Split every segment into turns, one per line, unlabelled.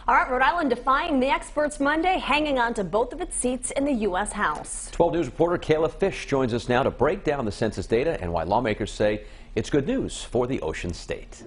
All right, Rhode Island defying the experts Monday, hanging on to both of its seats in the U.S. House.
12 News reporter Kayla Fish joins us now to break down the census data and why lawmakers say it's good news for the Ocean State.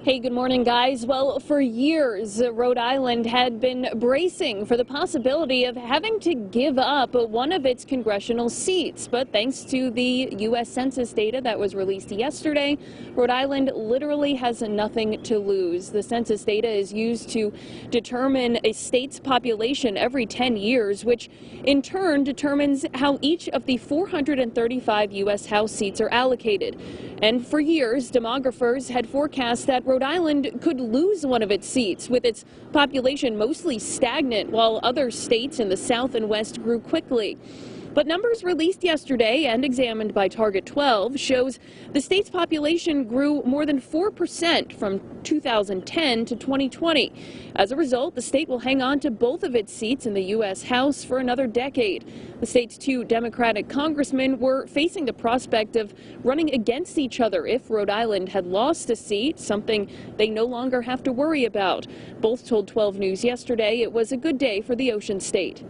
Hey, good morning, guys. Well, for years, Rhode Island had been bracing for the possibility of having to give up one of its congressional seats. But thanks to the U.S. Census data that was released yesterday, Rhode Island literally has nothing to lose. The census data is used to determine a state's population every 10 years, which in turn determines how each of the 435 U.S. House seats are allocated. And for years, demographers had forecast that Rhode Island could lose one of its seats, with its population mostly stagnant while other states in the South and West grew quickly. But numbers released yesterday and examined by Target 12 shows the state's population grew more than 4% from 2010 to 2020. As a result, the state will hang on to both of its seats in the U.S. House for another decade. The state's two Democratic congressmen were facing the prospect of running against each other if Rhode Island had lost a seat, something they no longer have to worry about. Both told 12 News yesterday it was a good day for the Ocean State.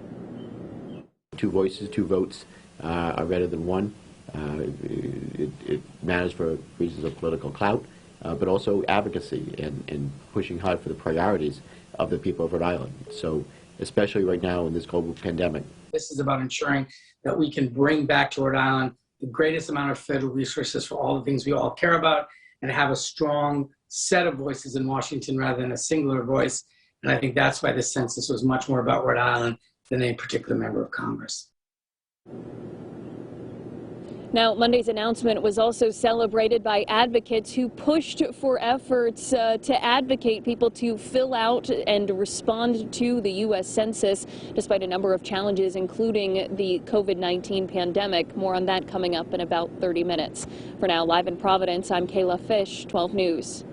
Two voices, two votes are better than one. It matters for reasons of political clout, but also advocacy and pushing hard for the priorities of the people of Rhode Island. So especially right now in this global pandemic.
This is about ensuring that we can bring back to Rhode Island the greatest amount of federal resources for all the things we all care about and have a strong set of voices in Washington rather than a singular voice. And I think that's why this census was much more about Rhode Island than any particular member of Congress.
Now, Monday's announcement was also celebrated by advocates who pushed for efforts to advocate people to fill out and respond to the U.S. Census, despite a number of challenges, including the COVID-19 pandemic. More on that coming up in about 30 minutes. For now, live in Providence, I'm Kayla Fish, 12 News.